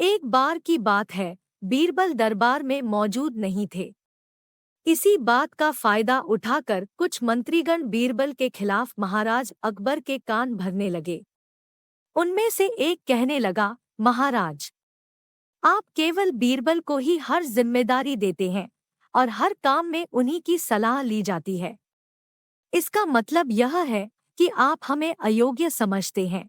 एक बार की बात है, बीरबल दरबार में मौजूद नहीं थे। इसी बात का फायदा उठाकर कुछ मंत्रीगण बीरबल के खिलाफ महाराज अकबर के कान भरने लगे। उनमें से एक कहने लगा, महाराज, आप केवल बीरबल को ही हर जिम्मेदारी देते हैं और हर काम में उन्हीं की सलाह ली जाती है। इसका मतलब यह है कि आप हमें अयोग्य समझते हैं।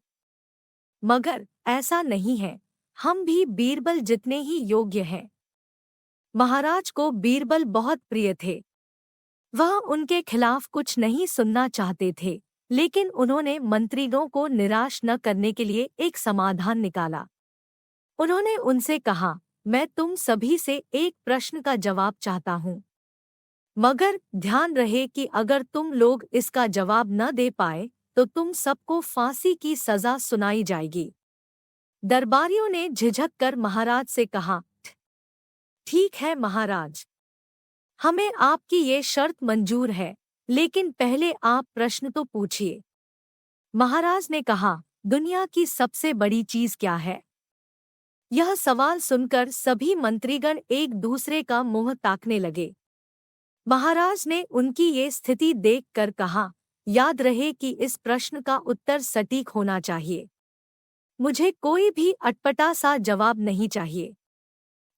मगर ऐसा नहीं है, हम भी बीरबल जितने ही योग्य हैं। महाराज को बीरबल बहुत प्रिय थे। वह उनके खिलाफ कुछ नहीं सुनना चाहते थे, लेकिन उन्होंने मंत्रीगणों को निराश न करने के लिए एक समाधान निकाला। उन्होंने उनसे कहा, मैं तुम सभी से एक प्रश्न का जवाब चाहता हूँ, मगर ध्यान रहे कि अगर तुम लोग इसका जवाब न दे पाए तो तुम सबको फांसी की सजा सुनाई जाएगी। दरबारियों ने झिझक कर महाराज से कहा, ठीक है महाराज, हमें आपकी ये शर्त मंजूर है, लेकिन पहले आप प्रश्न तो पूछिए। महाराज ने कहा, दुनिया की सबसे बड़ी चीज क्या है? यह सवाल सुनकर सभी मंत्रीगण एक दूसरे का मुंह ताकने लगे। महाराज ने उनकी ये स्थिति देखकर कहा, याद रहे कि इस प्रश्न का उत्तर सटीक होना चाहिए। मुझे कोई भी अटपटा सा जवाब नहीं चाहिए।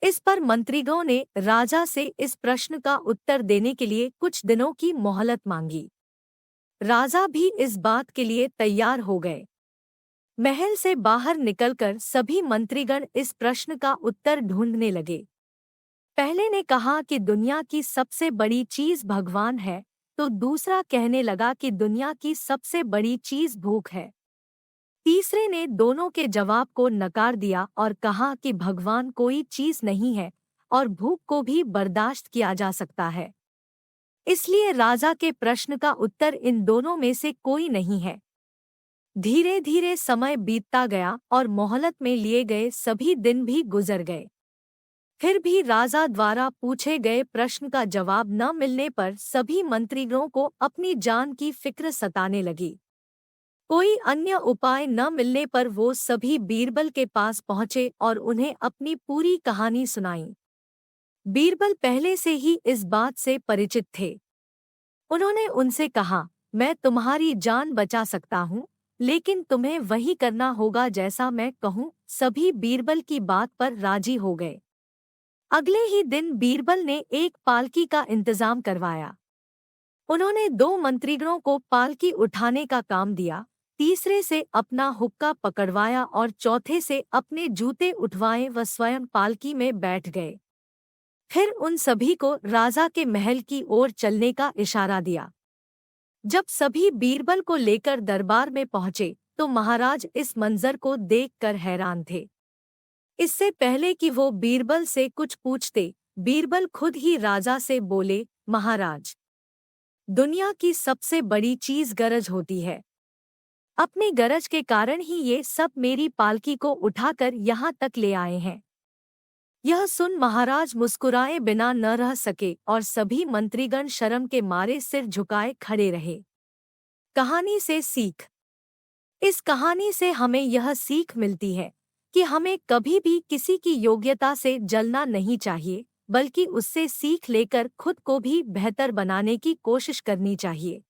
इस पर मंत्रीगणों ने राजा से इस प्रश्न का उत्तर देने के लिए कुछ दिनों की मोहलत मांगी। राजा भी इस बात के लिए तैयार हो गए। महल से बाहर निकलकर सभी मंत्रीगण इस प्रश्न का उत्तर ढूंढने लगे। पहले ने कहा कि दुनिया की सबसे बड़ी चीज भगवान है, तो दूसरा कहने लगा कि दुनिया की सबसे बड़ी चीज भूख है। तीसरे ने दोनों के जवाब को नकार दिया और कहा कि भगवान कोई चीज नहीं है और भूख को भी बर्दाश्त किया जा सकता है। इसलिए राजा के प्रश्न का उत्तर इन दोनों में से कोई नहीं है। धीरे धीरे समय बीतता गया और मोहलत में लिए गए सभी दिन भी गुजर गए। फिर भी राजा द्वारा पूछे गए प्रश्न का जवाब न मिलने पर सभी मंत्रीगणों को अपनी जान की फिक्र सताने लगी। कोई अन्य उपाय न मिलने पर वो सभी बीरबल के पास पहुंचे और उन्हें अपनी पूरी कहानी सुनाई। बीरबल पहले से ही इस बात से परिचित थे। उन्होंने उनसे कहा, मैं तुम्हारी जान बचा सकता हूँ, लेकिन तुम्हें वही करना होगा जैसा मैं कहूँ। सभी बीरबल की बात पर राजी हो गए। अगले ही दिन बीरबल ने एक पालकी का इंतजाम करवाया। उन्होंने 2 मंत्रीगणों को पालकी उठाने का काम दिया, तीसरे से अपना हुक्का पकड़वाया और चौथे से अपने जूते उठवाए व स्वयं पालकी में बैठ गए। फिर उन सभी को राजा के महल की ओर चलने का इशारा दिया। जब सभी बीरबल को लेकर दरबार में पहुंचे तो महाराज इस मंजर को देखकर हैरान थे। इससे पहले कि वो बीरबल से कुछ पूछते, बीरबल खुद ही राजा से बोले, महाराज, दुनिया की सबसे बड़ी चीज गरज होती है। अपने गरज के कारण ही ये सब मेरी पालकी को उठाकर यहाँ तक ले आए हैं। यह सुन महाराज मुस्कुराए बिना न रह सके और सभी मंत्रीगण शर्म के मारे सिर झुकाए खड़े रहे। कहानी से सीख। इस कहानी से हमें यह सीख मिलती है कि हमें कभी भी किसी की योग्यता से जलना नहीं चाहिए, बल्कि उससे सीख लेकर खुद को भी बेहतर बनाने की कोशिश करनी चाहिए।